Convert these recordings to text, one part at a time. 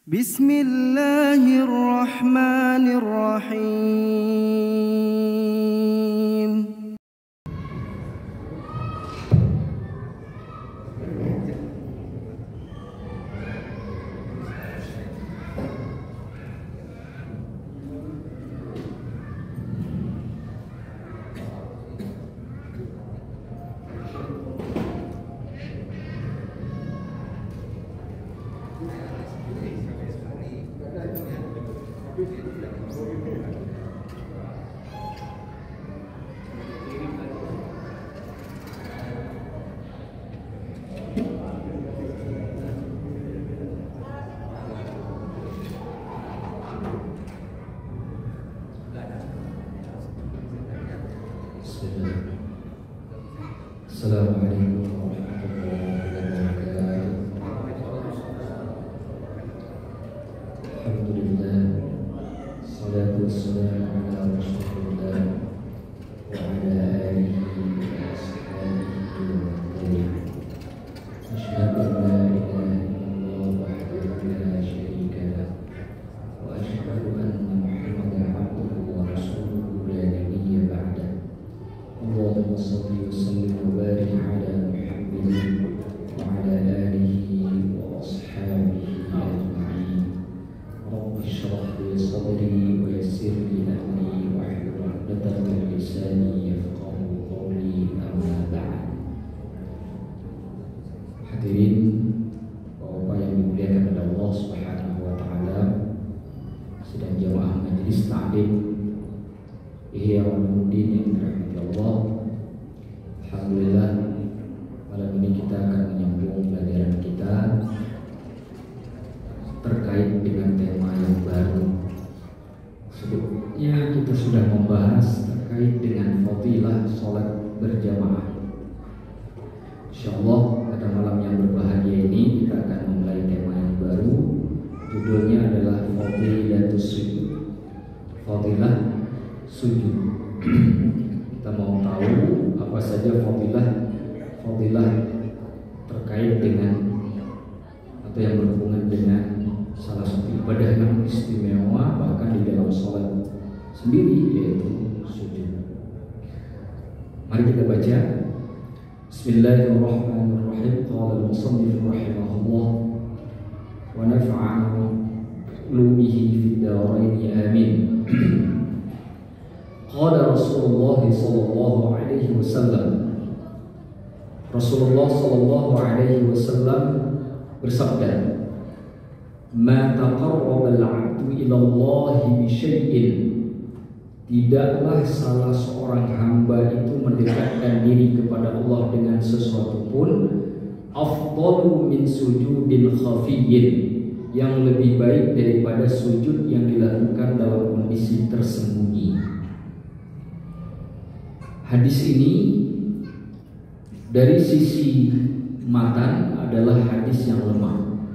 Bismillahirrahmanirrahim. Assalamualaikum warahmatullahi wabarakatuh. Alhamdulillah, salatu wassalamu ala rasulillah wa ala alihi wa ashabihi wa tabi'in. Asyhadu an la ilaha illallah wahdahu la syarika lah wa asyhadu anna Muhammadan abduhu wa rasuluhu la nabiyya ba'dah. Allahumma shalli wa sallim wa barik ala Muhammadin wa ala alihi wa ashabihi ajma'in. Rabbi shrah li sadri wa yassir li amri wahlul 'uqdatam min lisani yafqahu qawli, amma ba'd. Hadirin Bapak yang dimuliakan oleh Allah Subhanahu wa taala, sedang jamaah majelis ta'lim Ihya Ulumuddin yang dirahmati Allah. Alhamdulillah, malam ini kita akan menyambung pelajaran kita terkait dengan tema yang baru. Sebelumnya kita sudah membahas terkait dengan fadilah sholat berjamaah. Insyaallah pada malam yang berbahagia ini kita akan memulai tema yang baru. Judulnya adalah fadilatus sujud. Fadilah sujud. Kita mau tahu apa saja fadilah terkait dengan atau yang berhubungan dengan salah satu ibadah yang istimewa bahkan di dalam sholat sendiri, yaitu sujud. Mari kita baca. Bismillahirrahmanirrahim. Qala al-musannif rahimahullah wa nafa'ana ulumihi fid dharain amin. Qala Rasulullah sallallahu alaihi wasallam. Rasulullah sallallahu alaihi wasallam bersabda, "Ma taqarraba al-'abdu ila Allah bi syai'in." Tidaklah salah seorang hamba itu mendekatkan diri kepada Allah dengan sesuatu pun afdalu min sujudin khafiyyin, yang lebih baik daripada sujud yang dilakukan dalam kondisi tersembunyi. Hadis ini dari sisi matan adalah hadis yang lemah,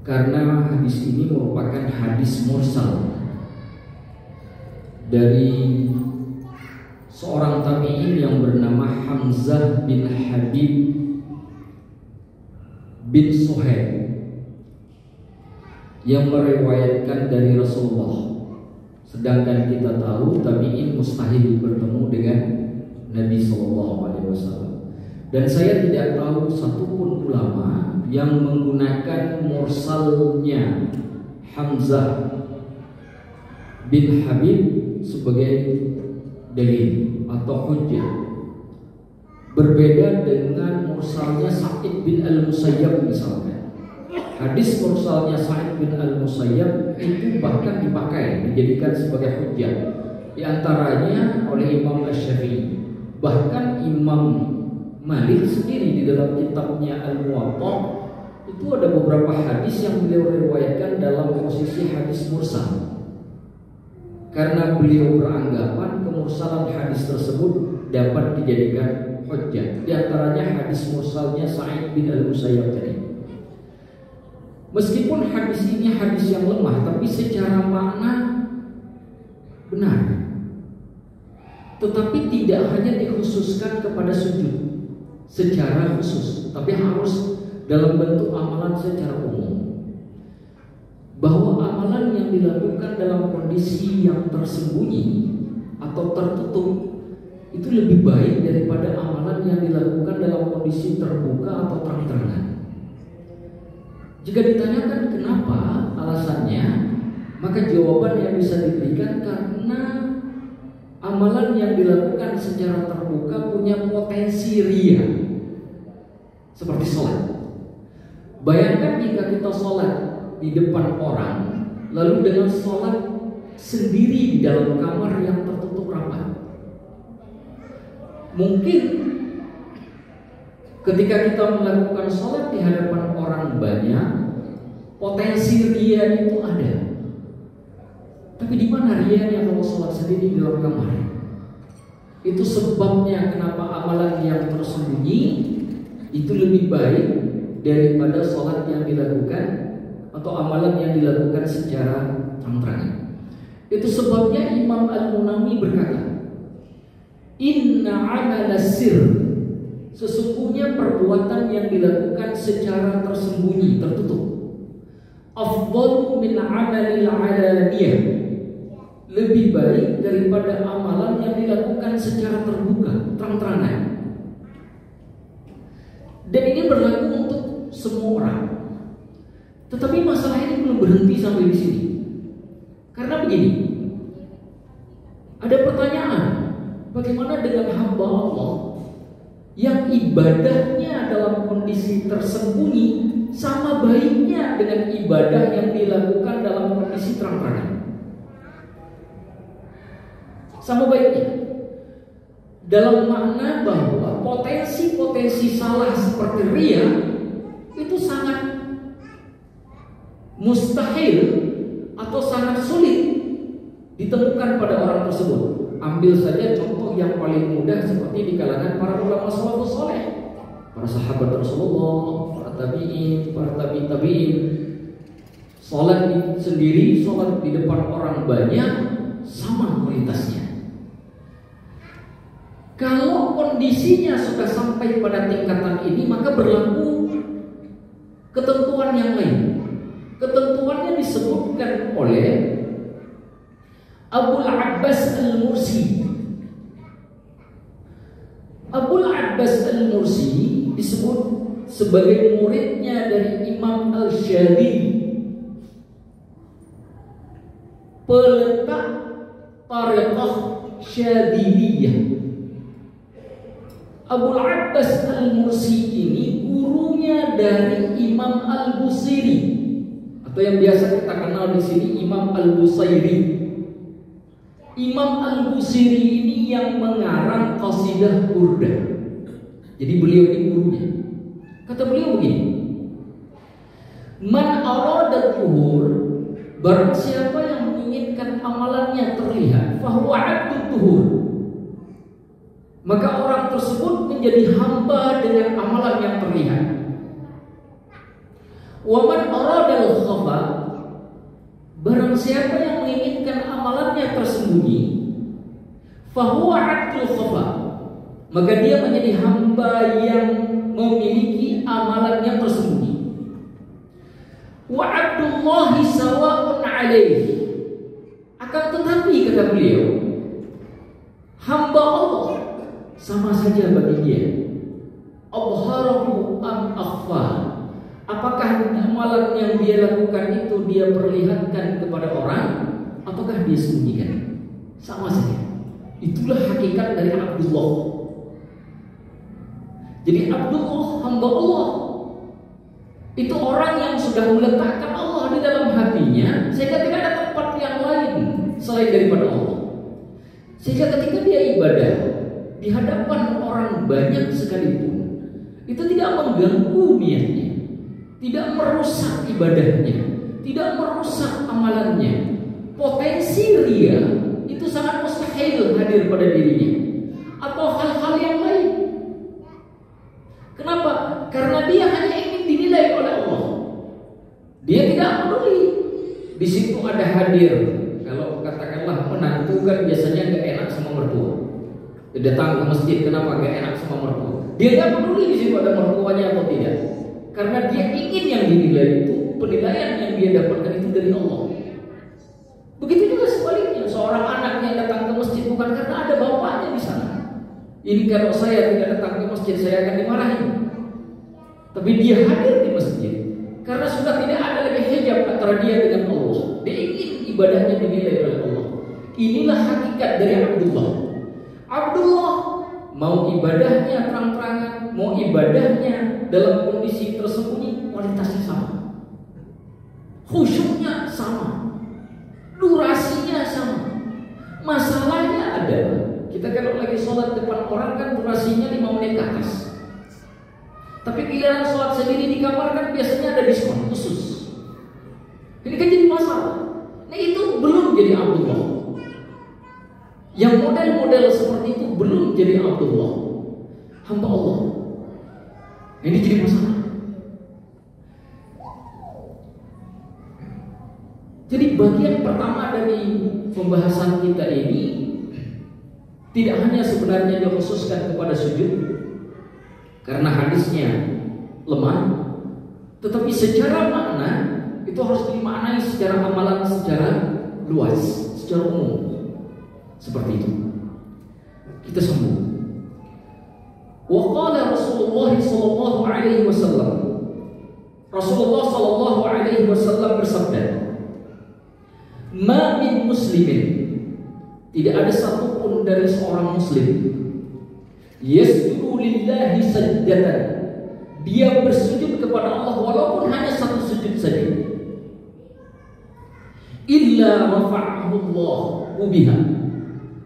karena hadis ini merupakan hadis mursal dari seorang tabi'in yang bernama Hamzah bin Habib bin Suhaib yang meriwayatkan dari Rasulullah. Sedangkan kita tahu tabi'in mustahil bertemu dengan Nabi SAW. Dan saya tidak tahu satupun ulama yang menggunakan mursalnya Hamzah bin Habib sebagai dalil atau hujjah. Berbeda dengan mursalnya Sa'id bin Al-Musayyab misalnya. Hadis mursalnya Sa'id bin Al-Musayyab itu bahkan dipakai, dijadikan sebagai hujjah. Di antaranya oleh Imam Asy-Syafi'i. Bahkan Imam Malik sendiri di dalam kitabnya Al-Muwatta itu ada beberapa hadis yang beliau riwayatkan dalam posisi hadis mursal. Karena beliau beranggapan kemursalan hadis tersebut dapat dijadikan hujjah. Di antaranya hadis mursalnya Sa'id bin Al-Musayyab tadi. Meskipun hadis ini hadis yang lemah, tapi secara makna benar. Tetapi tidak hanya dikhususkan kepada sujud secara khusus, tapi harus dalam bentuk amalan secara umum. yang dilakukan dalam kondisi yang tersembunyi atau tertutup itu lebih baik daripada amalan yang dilakukan dalam kondisi terbuka atau terang-terangan. Jika ditanyakan kenapa alasannya, maka jawaban yang bisa diberikan karena amalan yang dilakukan secara terbuka punya potensi ria. Seperti sholat. Bayangkan jika kita sholat di depan orang, lalu dengan sholat sendiri di dalam kamar yang tertutup rapat. Mungkin ketika kita melakukan sholat di hadapan orang banyak, potensi ria itu ada. Tapi di mana rianya kalau sholat sendiri di dalam kamar? Itu sebabnya kenapa amalan yang tersembunyi itu lebih baik daripada sholat yang dilakukan atau amalan yang dilakukan secara terang-terangan. Itu sebabnya Imam Al-Munawwi berkata, inna amal sir, sesungguhnya perbuatan yang dilakukan secara tersembunyi, tertutup, afdalu min amalil alaniyah, lebih baik daripada amalan yang dilakukan secara terbuka, terang-terangan. Dan ini berlaku untuk semua orang. Tetapi masalah ini belum berhenti sampai di sini. Karena begini, ada pertanyaan, bagaimana dengan hamba Allah yang ibadahnya dalam kondisi tersembunyi sama baiknya dengan ibadah yang dilakukan dalam kondisi terang-terangan? Sama baiknya dalam makna bahwa potensi-potensi salah seperti ria itu sangat mustahil atau sangat sulit ditemukan pada orang tersebut. Ambil saja contoh yang paling mudah seperti di kalangan para ulama salafus saleh, para sahabat Rasulullah, para tabi'in, para tabi'in. Salat sendiri, salat di depan orang banyak sama kualitasnya. Kalau kondisinya sudah sampai pada tingkatan ini, maka berlaku ketentuan yang lain. Ketentuannya disebutkan oleh Abul Abbas Al-Mursi. Abul Abbas Al-Mursi disebut sebagai muridnya dari Imam Al-Syadili, peletak Tariqah Syadiliyah. Abul Abbas Al-Mursi ini gurunya dari Imam Al-Busiri, atau yang biasa kita kenal di sini Imam Al-Busairi. Imam Al-Busiri ini yang mengarang qasidah Burdah. Jadi beliau ini gurunya. Kata beliau begini, man arada tuhur, barang siapa yang menginginkan amalannya terlihat, fahuwa abdu tuhur, maka orang tersebut menjadi hamba dengan amalan yang terlihat. Wa man aradal khafa, barang siapa yang menginginkan amalannya tersembunyi, fahuwa abdul khafa, maka dia menjadi hamba yang memiliki amalannya tersembunyi. Wa abdullahi sawa'un alaihi, akan tetapi kata beliau, hamba Allah sama saja bagi dia. Abharahu am akhfa, apakah amalan yang dia lakukan itu dia perlihatkan kepada orang ataukah dia sembunyikan, sama saja. Itulah hakikat dari Abdullah. Jadi Abdullah, hamba Allah, itu orang yang sudah meletakkan Allah di dalam hatinya, sehingga tidak ada tempat yang lain selain daripada Allah. Sehingga ketika dia ibadah di hadapan orang banyak sekalipun, itu tidak mengganggu niatnya, tidak merusak ibadahnya, tidak merusak amalannya. Potensi ria itu sangat mustahil hadir pada dirinya, atau hal-hal yang lain. Kenapa? Karena dia hanya ingin dinilai oleh Allah. Dia tidak peduli di situ ada hadir. Kalau katakanlah menantu kan biasanya gak enak sama mertua. Dia datang ke masjid, kenapa gak enak sama mertua? Dia gak peduli di situ ada mertuanya atau tidak. Karena dia ingin yang dinilai itu, penilaian yang dia dapatkan itu dari Allah. seorang anak yang datang ke masjid bukan karena ada bapaknya di sana. Ini kalau saya tidak datang ke masjid saya akan dimarahi. Tapi dia hadir di masjid karena sudah tidak ada lagi hijab antara dia dengan Allah. Dia ingin ibadahnya dinilai oleh Allah. Inilah hakikat dari Abdullah. Abdullah mau ibadahnya terang-terangan, mau ibadahnya dalam kondisi tersembunyi, kualitasnya sama. Khusyuknya sama, durasinya sama. Masalahnya adalah kita kalau lagi sholat depan orang kan durasinya 5 menit ke atas. Tapi giliran sholat sendiri di kamar kan biasanya ada diskon khusus. Ini kan jadi masalah. Nah itu belum jadi Abdullah. Yang model-model seperti itu belum jadi Abdullah, hamba Allah. Ini jadi masalah. Jadi bagian pertama dari pembahasan kita ini tidak hanya sebenarnya dikhususkan kepada sujud karena hadisnya lemah, tetapi secara makna itu harus dimaknai secara amalan secara luas, secara umum. Seperti itu. Kita sambung. Wa qala Rasulullah sallallahu alaihi wasallam. Rasulullah sallallahu alaihi wasallam bersabda, "Ma min muslimin," tidak ada satupun dari seorang muslim, "yasjudu lillahi sajdatan," dia bersujud kepada Allah walaupun hanya satu sujud saja, "illa rafa'ahu Allahu biha,"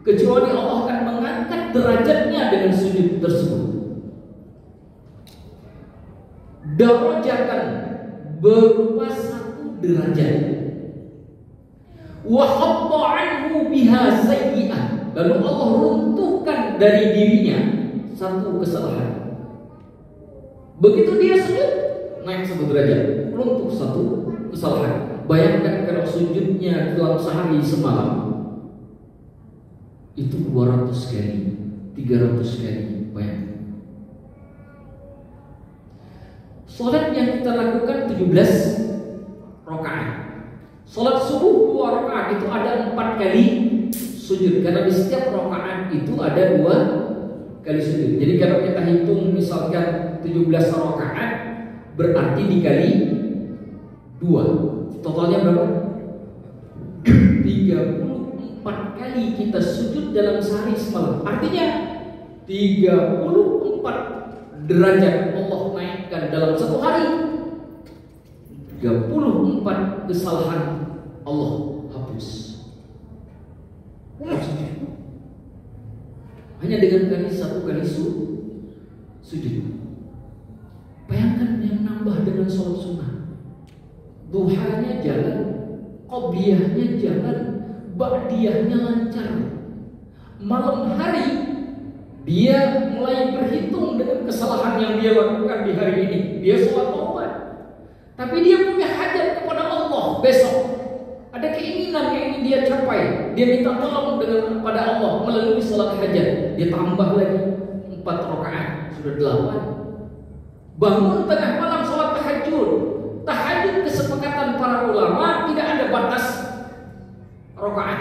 kecuali Allah akan mengangkat derajatnya dengan sujud tersebut. Darajatan berupa satu derajat. Wa hatta anhu biha sayyi'ah, lalu Allah runtuhkan dari dirinya satu kesalahan. Begitu dia sujud, naik satu derajat, runtuh satu kesalahan. Bayangkan kalau sujudnya dalam sehari semalam itu 200 kali, 300 kali, bayangkan. Salat yang kita lakukan 17 rakaat. Salat subuh 2 rakaat itu ada 4 kali sujud karena di setiap rakaat itu ada 2 kali sujud. Jadi kalau kita hitung misalkan 17 rakaat berarti dikali 2. Totalnya berapa? 34 kali kita sujud dalam sehari semalam. Artinya 34 derajat Allah naikkan dalam satu hari. 34 kesalahan Allah hapus. Hanya dengan satu kali sujud. Bayangkan yang nambah dengan sholat sunnah. Duhanya jalan, qobliyahnya jalan, ba'diyahnya lancar. Malam hari dia mulai berhitung dengan kesalahan yang dia lakukan di hari ini. Dia sholat taubat, tapi dia punya hajat kepada Allah besok. Ada keinginan yang ingin dia capai. Dia minta tolong kepada Allah melalui sholat hajat. Dia tambah lagi 4 rakaat, sudah 8. Bangun tengah malam sholat tahajud. Tahajud kesepakatan para ulama tidak ada batas rakaat.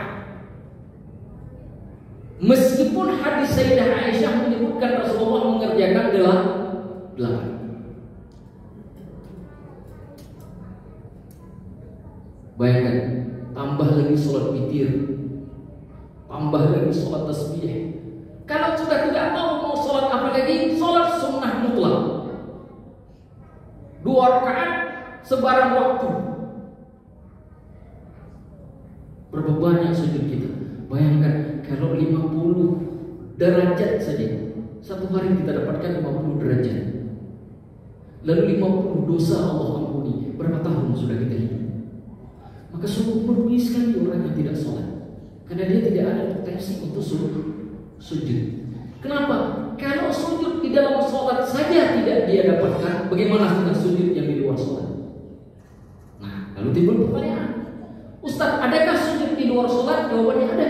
Meskipun hadis Sayyidah Aisyah menyebutkan Rasulullah mengerjakan 8. Bayangkan, tambah lagi sholat witir, tambah lagi sholat tasbih. Kalau sudah tidak tahu mau sholat apa lagi, sholat sunnah mutlak 2 rakaat sebarang waktu. Berapa banyak sujud kita? Bayangkan kalau 50 derajat saja, satu hari kita dapatkan 50 derajat. Lalu 50 dosa Allah ampuni. Berapa tahun sudah kita hidup? Maka sungguh merugi sekali orang yang tidak sholat, karena dia tidak ada potensi untuk sujud. Kenapa? Kalau sujud di dalam sholat saja tidak dia dapatkan, bagaimana dengan sujud yang di luar sholat? Nah, lalu timbul pertanyaan, Ustaz, adakah sujud di luar sholat? Jawabannya ada.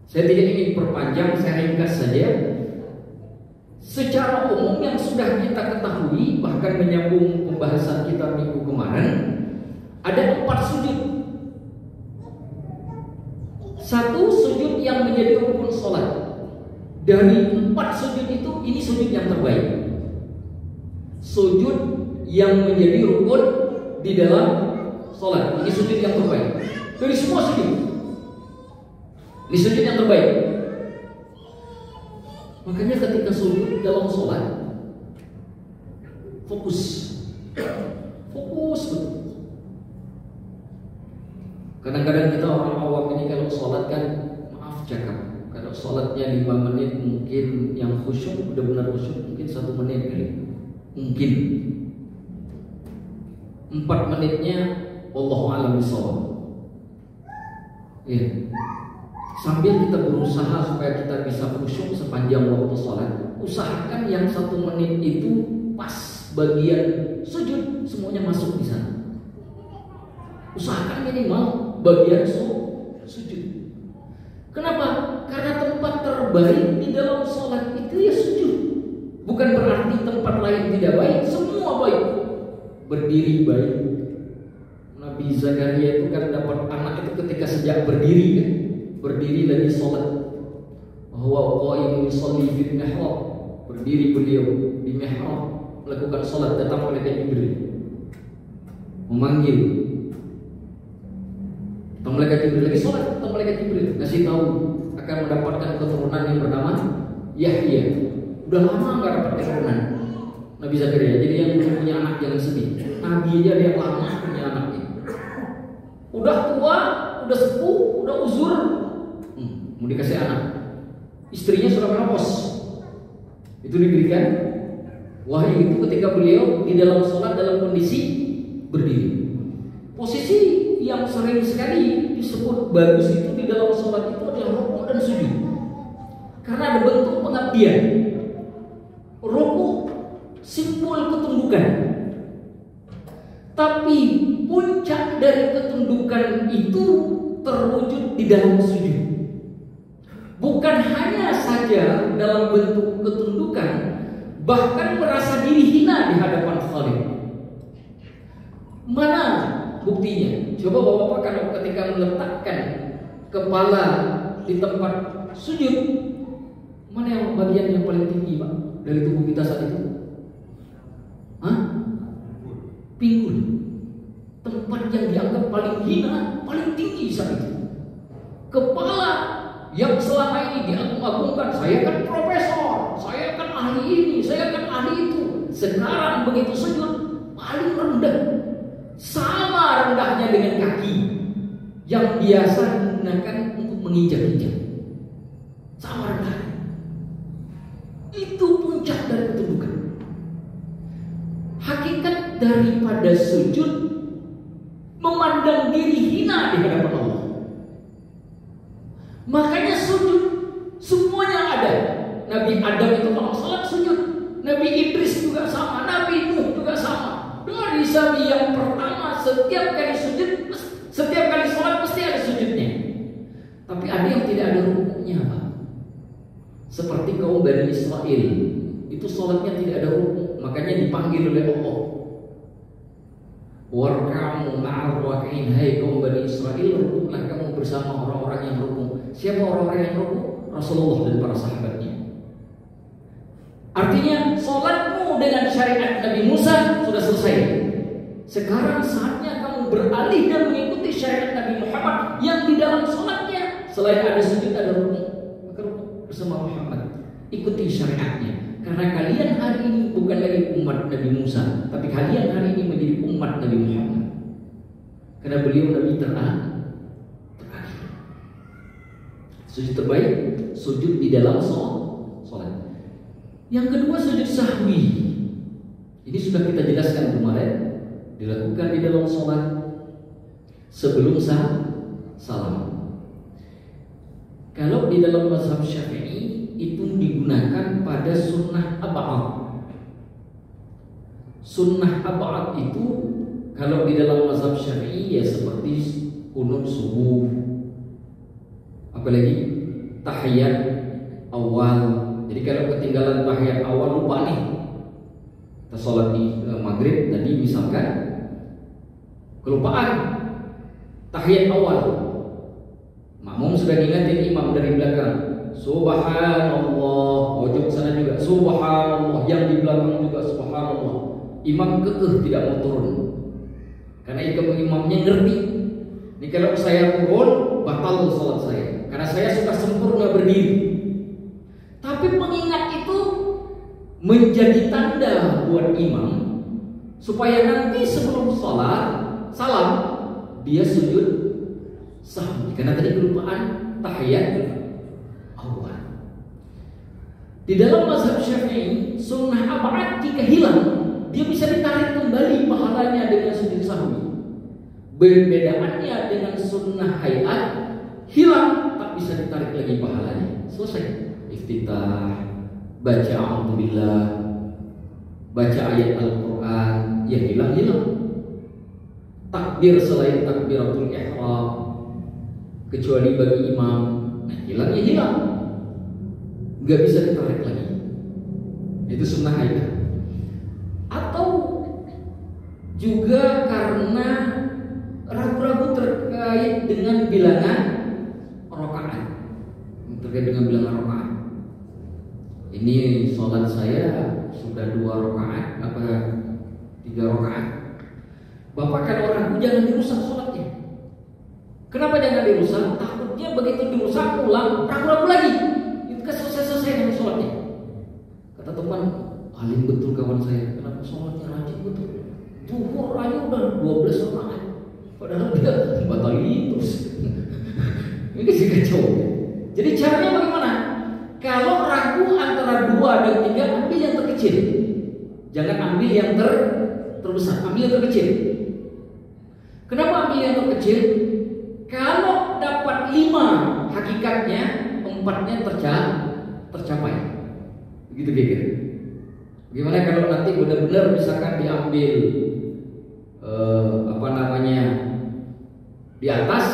Saya tidak ingin perpanjang, saya ringkas saja. Secara umum yang sudah kita ketahui, bahkan menyambung pembahasan kita minggu kemarin, ada 4 sujud. menjadi rukun sholat. Dari 4 sujud itu, ini sujud yang terbaik. Sujud yang menjadi rukun di dalam sholat, ini sujud yang terbaik. Dari semua sujud, ini sujud yang terbaik. Makanya ketika sujud dalam sholat, fokus betul. Kadang-kadang kita orang awam ini kalau sholat kan, maaf cakap, kalau sholatnya 5 menit mungkin yang khusyuk, benar-benar khusyuk mungkin 1 menit kali, mungkin 4 menitnya wallahu a'lam bishawab. Ya. Sambil kita berusaha supaya kita bisa khusyuk sepanjang waktu sholat, usahakan yang 1 menit itu pas bagian sujud semuanya masuk di sana. Usahakan minimal bagian sujud. Kenapa? Karena tempat terbaik di dalam sholat itu ya sujud. Bukan berarti tempat lain tidak baik, semua baik. Berdiri baik. Nabi Zakaria itu kan dapat anak itu ketika sejak berdiri kan. Berdiri lagi sholat. Bahwa qaimun yusalli fil mihrab. Berdiri beliau di mihrab melakukan sholat, datang malaikat Jibril memanggil. Datang malaikat Jibril lagi sholat, datang malaikat Jibril ngasih tahu akan mendapatkan keturunan yang bernama Yahya. Udah lama nggak dapat keturunan Nabi Zakaria. Jadi yang belum punya anak jangan sedih. Nabi aja dia lama punya anaknya. Udah tua, udah sepuh, udah uzur, mau dikasih anak. Istrinya sudah menopause. Itu diberikan wahyu itu ketika beliau di dalam sholat dalam kondisi berdiri. Posisi yang sering sekali disebut bagus itu di dalam sholat itu adalah rukuk dan sujud. Karena ada bentuk pengabdian. Rukuk simbol ketundukan. Tapi puncak dari ketundukan itu terwujud di dalam sujud. Bukan hanya saja dalam bentuk ketundukan, bahkan merasa diri hina di hadapan Khalik. Mana buktinya? Coba bapak kalau ketika meletakkan kepala di tempat sujud, mana yang bagian yang paling tinggi pak dari tubuh kita saat itu? Hah? Pinggul. Tempat yang dianggap paling hina, paling tinggi saat itu. Kepala yang selama ini diagung-agungkan, saya kan profesor, saya kan ahli ini, saya kan ahli itu. Sekarang begitu sujud paling rendah, sama rendahnya dengan kaki yang biasa digunakan untuk menginjak-injak, sama rendah. Itu puncak dari ketundukan. Hakikat daripada sujud memandang diri hina di hadapan Allah. Makanya sujud semuanya ada. Nabi Adam itu kalau salat sujud, Nabi Idris juga sama, Nabi Nuh juga sama. Dari Sabi yang pertama setiap kali sujud, setiap kali salat mesti ada sujudnya. Tapi ada yang tidak ada rukuknya, Pak. Seperti kaum Bani Israel, itu salatnya tidak ada rukuk, makanya dipanggil oleh Allah. Warka'u ma'ar raki'in, hai kaum Bani Israel, rukuklah kamu bersama orang-orang yang rukuk. Siapa orang-orang yang rukuk? Rasulullah dan para sahabatnya. Artinya sholatmu dengan syariat Nabi Musa sudah selesai. Sekarang saatnya kamu beralih dan mengikuti syariat Nabi Muhammad yang di dalam sholatnya selain ada sujud ada rukuk. Maka rukuk bersama Muhammad. Ikuti syariatnya. Karena kalian hari ini bukan lagi umat Nabi Musa, tapi kalian hari ini menjadi umat Nabi Muhammad. Karena beliau Nabi terakhir. Sujud terbaik, sujud di dalam sholat. Yang kedua sujud sahwi. Ini sudah kita jelaskan kemarin. Dilakukan di dalam sholat sebelum salam. Kalau di dalam mazhab Syafi'i itu digunakan pada sunnah ab'ad. Sunnah ab'ad itu kalau di dalam mazhab Syafi'i ya seperti qunut subuh, apalagi tahiyat awal. Jadi kalau ketinggalan tahiyat awal lupa nih, kita sholat di maghrib tadi misalkan kelupaan tahiyat awal, Makmum sudah ingatin imam dari belakang, subhanallah, ojok sana juga subhanallah, yang di belakang juga subhanallah. Imam kekeh tidak mau turun, karena imamnya ngerti. Ini kalau saya turun batal sholat saya, karena saya sudah sempurna berdiri. Tapi pengingat itu menjadi tanda buat imam supaya nanti sebelum sholat salam dia sujud sahwi, karena tadi kelupaan tahiyat awal. Di dalam mazhab Syafi'i, sunnah abad jika hilang dia bisa ditarik kembali pahalanya dengan sujud sahwi. Perbedaannya dengan sunnah hayat, hilang tak bisa ditarik lagi pahalanya. Selesai. Iftitah, baca alhamdulillah, baca ayat Al-Quran, ya hilang. Takbir selain takbiratul ihram, kecuali bagi imam, nah hilang ya hilang, nggak bisa ditarik lagi. Itu sunnah hayat. Atau juga karena ragu-ragu terkait dengan bilangan rakaat, terkait dengan bilangan rakaat. Ini sholat saya sudah 2 rakaat apa 3 rakaat. Bapak kalau ragu jangan dirusak sholatnya. Kenapa jangan dirusak? Takutnya begitu dirusak pulang ragu-ragu lagi. Itu kan selesai dengan sholatnya. Kata teman, alim betul kawan saya. Kenapa sholatnya rajin betul? Zuhur aja udah 12 rakaat. Padahal dia batalin terus. Ini sih kacau. Jadi caranya bagaimana? Kalau ragu antara 2 dan 3, ambil yang terkecil. Jangan ambil yang terbesar, ambil yang terkecil. Kenapa ambil yang terkecil? Kalau dapat 5, hakikatnya 4-nya tercapai. Begitu kira-kira. Gimana kalau nanti benar-benar misalkan diambil di atas,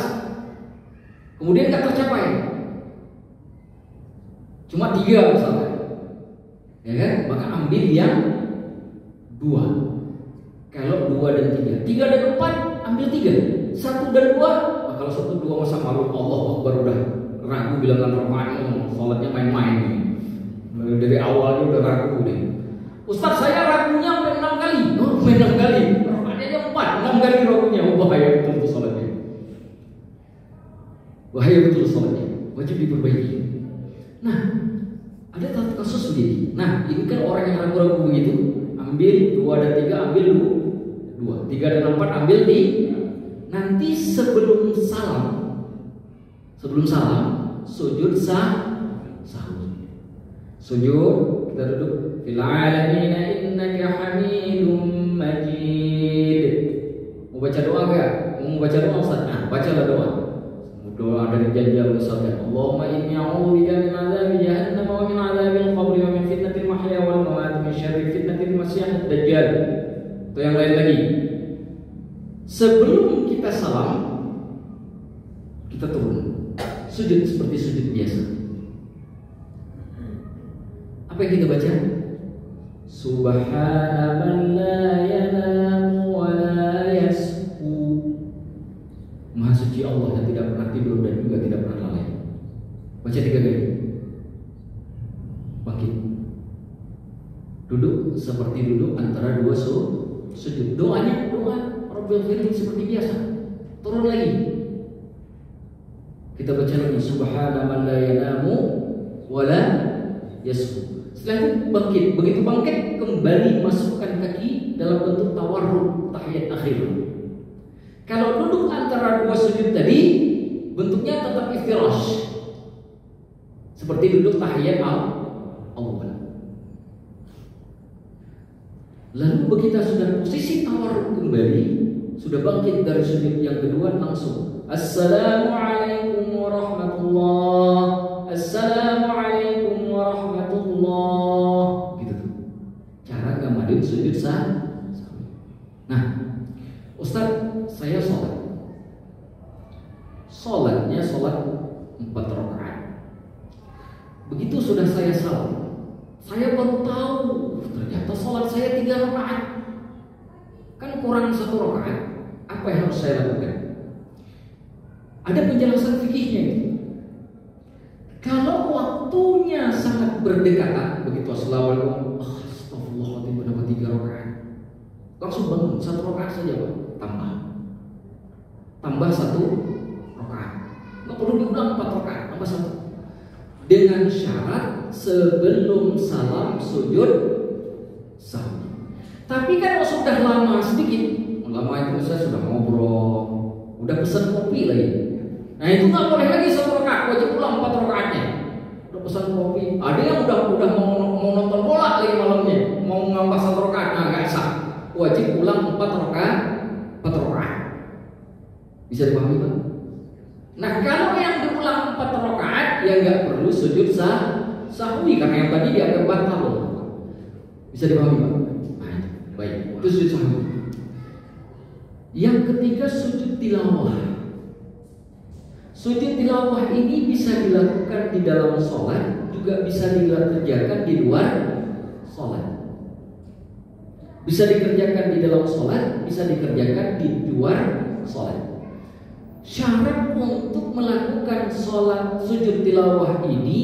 kemudian tak tercapai, cuma 3 misalnya, ya kan? Maka ambil yang 2. Kalau 2 dan 3 dan 4 ambil 3. 1 dan 2, nah kalau 1 2 masa malu Allah Akbar udah ragu bilangan rakaat, sholatnya main-main. Dari awalnya udah ragu deh. Ustaz saya ragunya sampai 6 kali. Oh, 6 kali. Rakaatnya 4, 6 kali ragunya. Oh, bahaya betul itu sholatnya. Bahaya betul sholatnya. Wajib diperbaiki. Nah, ada satu kasus begini. Nah, ini kan orang yang ragu-ragu begitu, ambil 2 dan 3, ambil 2, 3 dan 4 ambil di. Nanti sebelum salam sujud sahwi. Sujud, kita duduk. Fil alamina innaka hamidum majid. Mau baca doa enggak? Mau baca doa Ustaz? Nah, bacalah doa. Doa dari janji Allah SWT. Allahumma inni a'udzubika min adzabi jahannam wa min adzabil qabri wa min fitnatil mahya wal mamat min syarri fitnatil masiihid dajjal. Itu yang lain lagi. Sebelum kita salam, kita turun. Sujud seperti sujud biasa. Apa yang kita baca? Subhana man la yanamu wa la yasku. Maha suci Allah yang tidak pernah tidur dan juga tidak pernah lalai. Baca 3 kali. Bangkit. Duduk seperti duduk antara 2 sujud. Doanya doa Rabbil Firman seperti biasa. Turun lagi. Kita baca lagi Subhana man la yanamu wa la yasku. Setelah itu bangkit. Begitu bangkit kembali masukkan kaki dalam bentuk tawarruk tahiyat akhir. Kalau duduk antara 2 sujud tadi, bentuknya tetap iftirash, seperti duduk tahiyat awal. Lalu begitu sudah posisi tawarruk kembali, sudah bangkit dari sujud yang kedua, langsung Assalamualaikum warahmatullah, Assalamualaikum warahmatullah. Gitu tuh. Cara ngamalin sujud sahwi. Nah, Ustaz, saya sholatnya sholat 4 rakaat. Begitu sudah saya salam, saya baru tahu ternyata sholat saya 3 rakaat. Kan kurang 1 rakaat. Apa yang harus saya lakukan? Ada penjelasan fikihnya. Kalau waktunya sangat berdekatan, begitu assalamualaikum, astagfirullahaladzim, dapat 3 rakaat, langsung bangun 1 rakaat saja Pak, tambah 1 rakaat, nggak perlu diulang 4 rakaat, tambah 1, dengan syarat sebelum salam sujud sahwi. Tapi kan sudah lama sedikit, lama itu saya sudah ngobrol, udah pesan kopi lagi. Nah itu nggak boleh lagi 1 rakaat, wajib ulang 4 rakaatnya. Udah pesan kopi, ada yang udah mau nonton bola lagi malamnya, mau ngambah 1 rakaat, nah nggak sah. Wajib ulang 4 rakaat. Bisa dipahami Pak? Nah kalau yang diulang 4 rakaat, ya nggak perlu sujud sahwi karena yang tadi dianggap batal. Bisa dipahami Pak? Baik, itu sujud sahwi. Yang ketiga sujud tilawah. Sujud tilawah ini bisa dilakukan di dalam sholat, juga bisa dikerjakan di luar sholat. Bisa dikerjakan di dalam sholat, bisa dikerjakan di luar sholat. Syarat untuk melakukan sholat sujud tilawah ini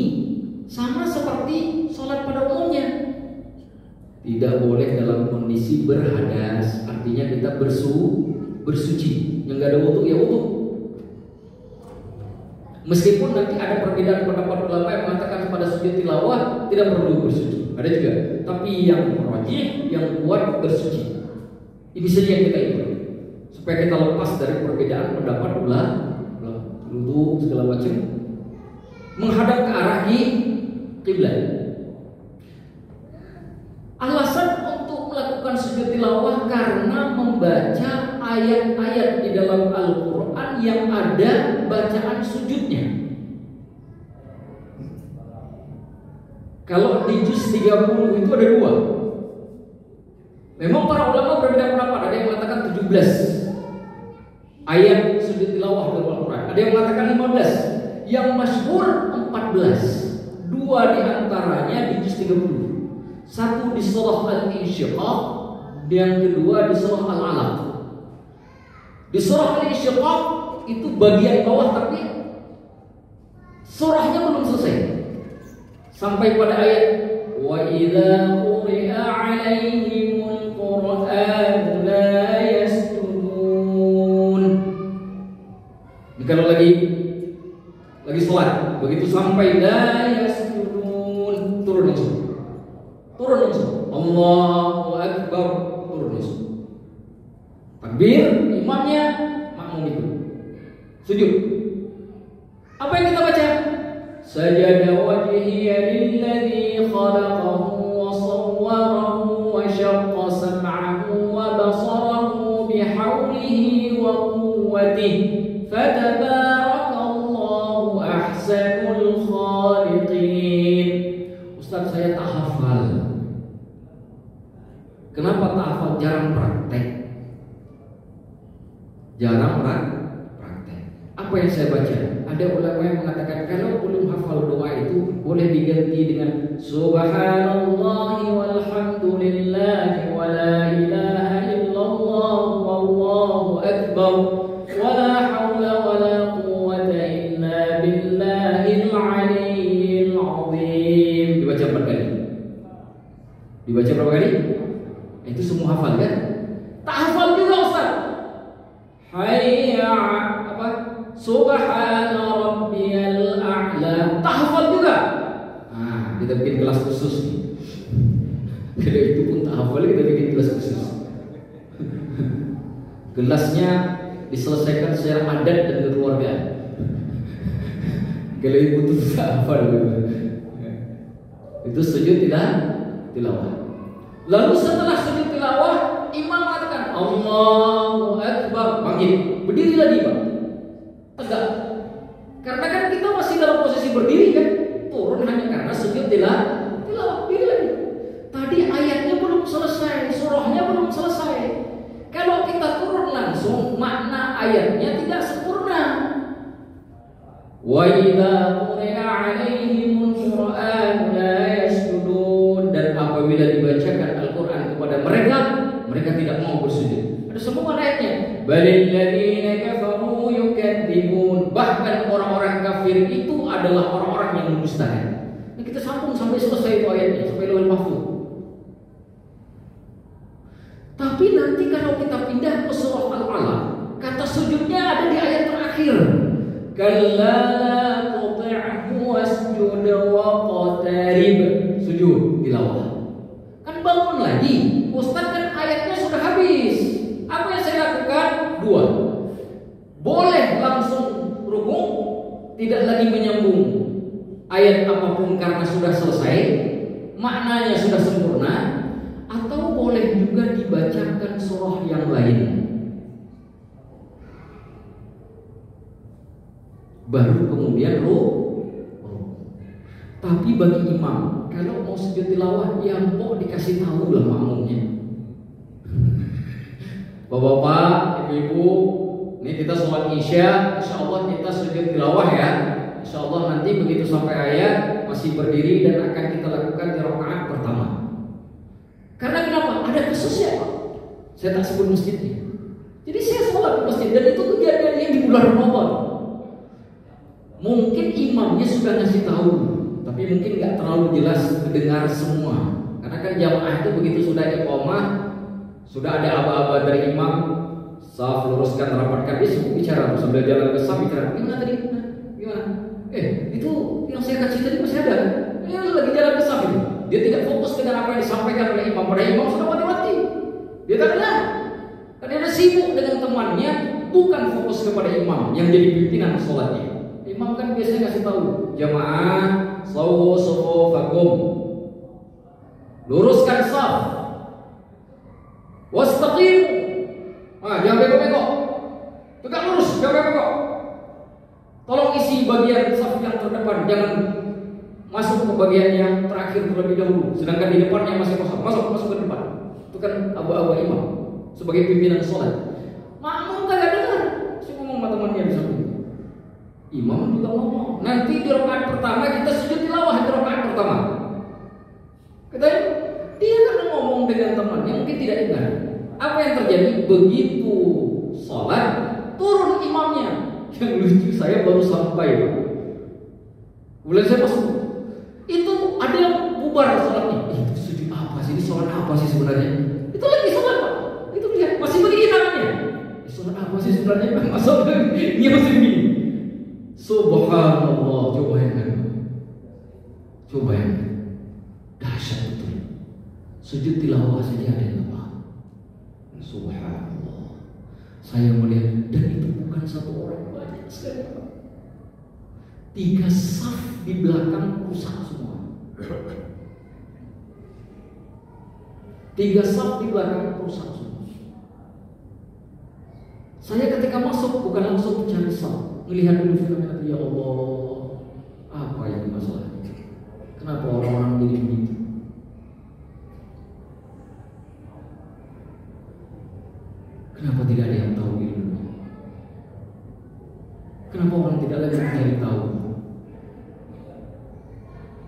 sama seperti sholat pada umumnya. Tidak boleh dalam kondisi berhadas, artinya kita bersuci. Yang gak ada wudu ya wudu. Meskipun nanti ada perbedaan pendapat ulama yang mengatakan pada sujud tilawah tidak perlu bersuci, ada juga. Tapi yang rajih, yang kuat bersuci. Ini saja yang kita ikut, supaya kita lepas dari perbedaan pendapat ulama, wudu segala macam, menghadap ke arah kiblat. Alasan untuk melakukan sujud tilawah karena membaca ayat-ayat di dalam Al-Quran yang ada bacaan sujudnya. Kalau di juz 30 itu ada 2. Memang para ulama berbeda pendapat. Ada yang mengatakan 17 ayat sujud tilawah dalam Al-Quran, ada yang mengatakan 15. Yang masyhur 14. 2 diantaranya di juz 30. Satu di surah Al-Insyiqaq, yang kedua di surah Al-Alaq. Di surah Al-Insyiqaq itu bagian bawah, tapi surahnya belum selesai sampai pada ayat wa idza quri'a 'alaihimul qur'anu la yasjudun. Kalau lagi sholat, begitu sampai la yasjudun, turun langsung. Allahu Akbar, turun langsung. Takbir, imamnya, makmum itu sujud. Apa yang kita baca? Sajada wajhiya lilladzi khalaqahu wa sawwarahu wa syaqqa sam'ahu wa basarahu bihaulihi wa quwwatihi fatabarakallahu ahsanul khaliqin. Ustaz, saya tak hafal. Kenapa tak hafal? Jarang praktek. Apa yang saya baca? Ada ulama yang mengatakan kalau belum hafal doa itu boleh diganti dengan subhanallahi walhamdulillahi wa la ilaha illallah wallahu akbar wa la hawla wa la quwwata illa billahil aliyyil azim. Dibaca berapa kali? Itu semua hafal kan? Tak hafal juga Ustaz. Hayya apa? Subhana rabbiyal a'la. Tak hafal juga. Nah, kita bikin kelas khusus nih. Kalau itu pun tak hafal, kita bikin kelas khusus. Kelasnya diselesaikan secara adat dan kekeluargaan. Kalau ibu itu tak hafal juga. Itu sujud tilawah. Lalu setelah sujud tilawah, imam mengatakan Allahu Akbar, bangkit, berdiri lagi Pak, tegak. Karena kan kita masih dalam posisi berdiri kan, turun hanya karena sujud tilawah, berdiri lagi. Tadi ayatnya belum selesai, surahnya belum selesai. Kalau kita turun langsung, makna ayatnya tidak sempurna. Wa idza quri'a 'alaihimul qur'anu la yasjudun. Dan apabila dibacakan Al-Quran kepada mereka tidak mau bersujud. Ada semua ayatnya. balil ladzina kafaru yukadzibun. Bahkan orang-orang kafir itu adalah orang-orang yang mendustakan. Nah, kita sambung sampai selesai itu ayatnya, sampai Lauhul Mahfuz. Tapi nanti kalau kita pindah ke surah Al-Alaq, kata sujudnya ada di ayat terakhir. Kalla la tuti'hu wasjud waqtarib. Sujud tilawah. Kan bangun lagi. Ustaz kan ayatnya sudah habis. Apa yang saya lakukan? Dua. Boleh langsung rukuk, tidak lagi menyambung ayat apapun karena sudah selesai, maknanya sudah sempurna, atau boleh juga dibacakan surah yang lain. Baru kemudian Tapi bagi imam, kalau mau sujud tilawah, ya mau dikasih tahu lah makmumnya. Bapak-bapak, ibu-ibu, ini kita sholat isya, insya Allah kita sujud tilawah ya. Insya Allah nanti begitu sampai ayat masih berdiri dan akan kita lakukan di rakaat pertama. Karena kenapa? Ada khususnya Pak. Saya tak sebut masjidnya. Jadi saya sholat di masjid dan itu kejadiannya di bulan Ramadan. Mungkin imamnya sudah ngasih tahu, tapi mungkin nggak terlalu jelas mendengar semua. Karena kan jamaah itu begitu sudah iqamah, sudah ada aba-aba dari imam, saf luruskan, rapatkan, dia sibuk bicara sambil jalan ke saf bicara. Gimana tadi? Gimana? Itu yang saya kasih tadi masih ada. Dia lagi jalan ke saf itu. Dia tidak fokus dengan apa yang disampaikan oleh imam. Pada imam sudah mati-mati. Dia tak dengar. Karena dia sibuk dengan temannya, bukan fokus kepada imam yang jadi pimpinan sholatnya. Imam kan biasanya kasih tahu, jamaah sawu sufufakum, luruskan saf, wastaqim, jangan bengkok-bengkok, tegak lurus, jangan bengkok. Tolong isi bagian saf yang terdepan, jangan masuk ke bagian yang terakhir terlebih dahulu. Sedangkan di depannya masih kosong, masuk ke depan. Itu kan abu-abu imam sebagai pimpinan sholat. Makmum kagak dengar, si ngomong sama temannya di samping. Imam juga ngomong, nanti di rakaat pertama kita sujud tilawah di rakaat pertama. Katanya, dia kan ngomong dengan temannya mungkin tidak dengar. Apa yang terjadi? Begitu sholat, turun imamnya. Yang lucu, saya baru sampai. Mulai saya masuk, itu ada yang bubar sholatnya. Itu sujud apa sih? Ini sholat apa sih sebenarnya? Itu lagi sholat Pak. Itu lihat, masih begini tangannya. Sholat apa sih sebenarnya? Masuk dia masih begini. Subhanallah, coba yang dahsyat betul. Sujud tilawah saja ada yang lemah. Subhanallah. Saya melihat, dan itu bukan satu orang, banyak sekali. 3 saf di belakang rusak semua. 3 saf di belakang rusak semua. Saya ketika masuk bukan langsung mencari saf. Melihat dulu filmnya, ya Allah, apa yang masalahnya? Kenapa orang-orang jadi begitu? Kenapa tidak ada yang tahu ilmu? Kenapa orang tidak lagi mencari tahu?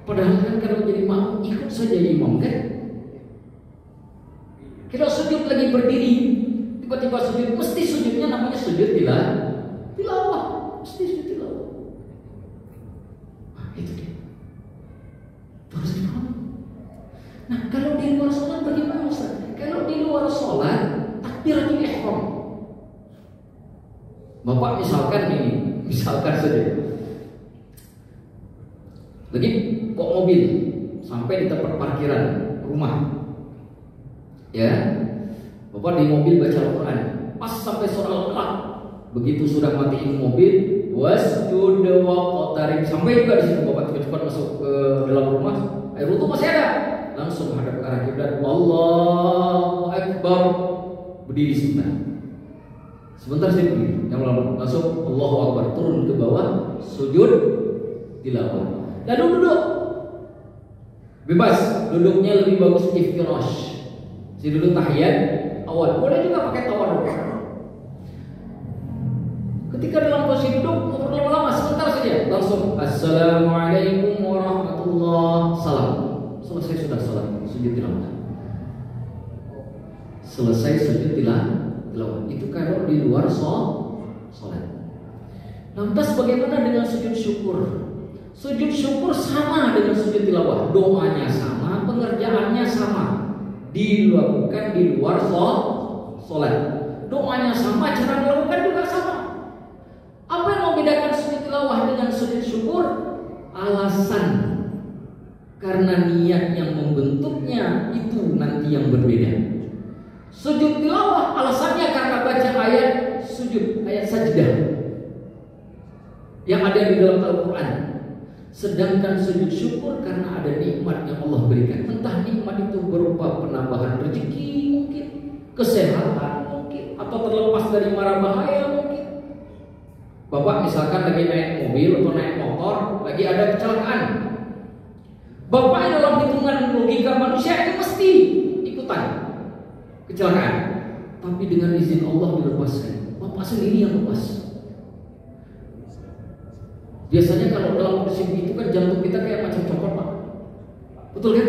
Padahal kan kalau jadi makmum ikut saja imam kan? Kalau sujud lagi berdiri, tiba-tiba sujud, mesti sujudnya namanya sujud tilawah. Mesti sujud tilawah. Itu dia. Terus dipahami. Nah, kalau di luar sholat bagaimana Ustaz? Kalau di luar sholat takbiratul ihram. Bapak misalkan saja. Lagi kok mobil sampai di tempat parkiran rumah. Ya. Bapak di mobil baca Al-Qur'an. Pas sampai surah Al-Alaq. Begitu sudah matiin mobil, wasjud waqtarib, sampai juga di situ Bapak cepat-cepat masuk ke dalam rumah, air wudu masih ada, langsung hadap ke arah kiblat, Allahu Akbar, berdiri sebentar saya berdiri, yang lalu langsung Allahu Akbar, turun ke bawah, sujud tilawah, lalu duduk, bebas, duduknya lebih bagus iftirash, si duduk tahiyat awal, boleh juga pakai tawaduk. Ketika dalam posisi duduk, lama-lama sebentar saja, langsung Assalamualaikum warahmatullahi wabarakatuh. Selesai sudah salat, sujud tilawah. Selesai sujud tilawah. tilawah. Itu kalau di luar sholat. Lantas bagaimana dengan sujud syukur? Sujud syukur sama dengan sujud tilawah. Doanya sama, pengerjaannya sama. Dilakukan di luar sholat. Doanya sama, cara melakukan juga sama. Apa yang membedakan sujud tilawah dengan sujud syukur? Alasan. Karena niat yang membentuknya itu nanti yang berbeda. Sujud tilawah alasannya karena baca ayat sujud, ayat sajdah yang ada di dalam Al-Quran. Sedangkan sujud syukur karena ada nikmat yang Allah berikan. Entah nikmat itu berupa penambahan rezeki mungkin, kesehatan mungkin, atau terlepas dari mara bahaya mungkin. Bapak misalkan lagi naik mobil atau naik motor, lagi ada kecelakaan. Bapak dalam hitungan logika manusia itu mesti ikutan kecelakaan. Tapi dengan izin Allah dilepaskan. Bapak sendiri yang lepas. Biasanya kalau dalam kondisi itu kan jantung kita kayak macam copot, Pak. Betul kan?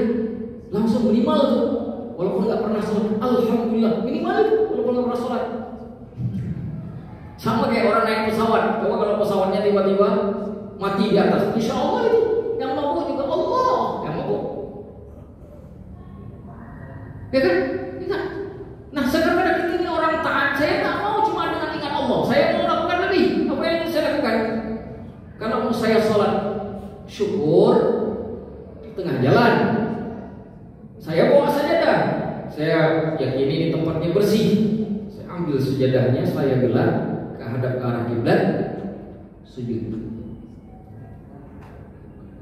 Langsung minimal tuh. Walaupun nggak pernah sholat, alhamdulillah minimal itu. Walaupun nggak pernah sholat. Sama kayak orang naik pesawat. Coba kalau pesawatnya tiba-tiba mati di atas, insya Allah itu yang mabuk juga Allah yang mabuk. Ya kan? Ya. Nah sekarang ada ini orang taat. Saya tak mau cuma dengan ingat Allah. Saya mau lakukan lebih. Apa yang saya lakukan? Kalau mau saya sholat syukur di tengah jalan, saya bawa sajadah. Saya yakini ini tempatnya bersih. Saya ambil sujadahnya, saya gelar hadap ke arah kiblat, sujud.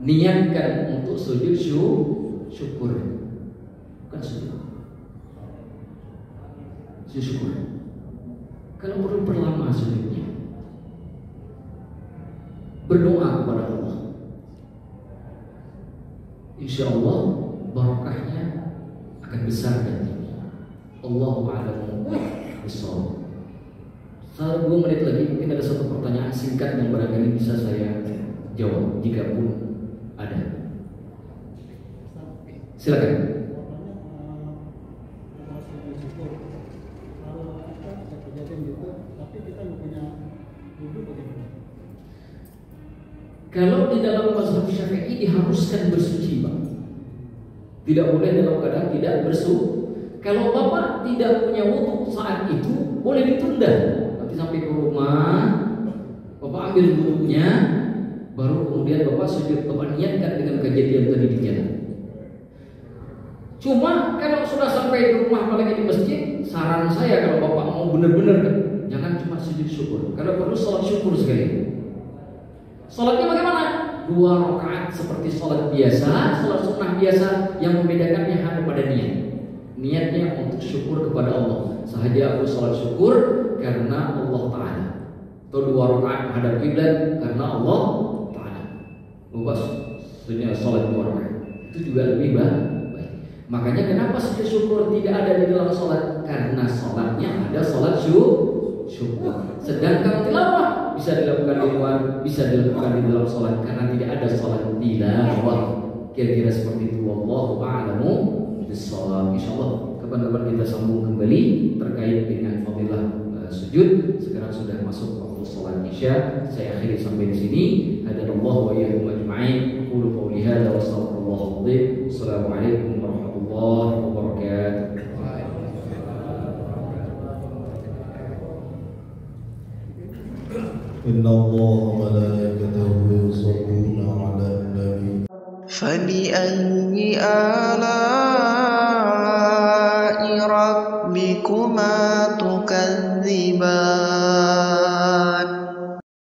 Niatkan untuk sujud syukur, bukan sujud. Sujud syukur. Kalau perlu perlama sujudnya. Berdoa kepada Allah. Insya Allah barakahnya akan besar dan tinggi. Allahu a'lamu bishawab. 2 menit lagi mungkin ada satu pertanyaan singkat yang barangkali bisa saya jawab jika pun ada. Silakan. Kalau di dalam mazhab Syafi'i diharuskan bersuci, Pak. Tidak boleh dalam keadaan tidak bersuci. Kalau Bapak tidak punya wudu saat itu, boleh ditunda. Nanti sampai ke rumah, Bapak ambil wudunya, baru kemudian Bapak sujud. Bapak niatkan dengan kejadian tadi di jalan. Cuma kalau sudah sampai di rumah, apalagi di masjid, saran saya kalau Bapak mau benar-benar, jangan cuma sujud syukur. Kalau perlu sholat syukur sekali. Sholatnya bagaimana? 2 rakaat seperti sholat biasa, sholat sunnah biasa. Yang membedakannya hanya pada niat. Niatnya untuk syukur kepada Allah. Sahaja aku sholat syukur karena Allah Ta'ala. Atau 2 rakaat menghadap kiblat karena Allah Ta'ala. Lupas sunnah sholat 2 rakaat. Itu juga lebih baik. Makanya kenapa sujud syukur tidak ada di dalam sholat? Karena sholatnya ada sholat syukur. Sedangkan tilawah bisa dilakukan di luar, bisa dilakukan di dalam sholat karena tidak ada sholat tilawah. Kira-kira seperti itu. Wallahu a'lamu bishawab. Insyaallah kapan-kapan kita sambung kembali terkait dengan fadilah sujud. Sekarang sudah masuk waktu sholat Isya. Saya akhiri sampai di sini. Hadanallahu wa iyyakum ajma'in. Qulu qawli hadza wa astaghfirullah. Assalamualaikum warahmatullahi wabarakatuh. إن الله وملائكته يصلون على النبي فبأي آلاء ربكما تكذبان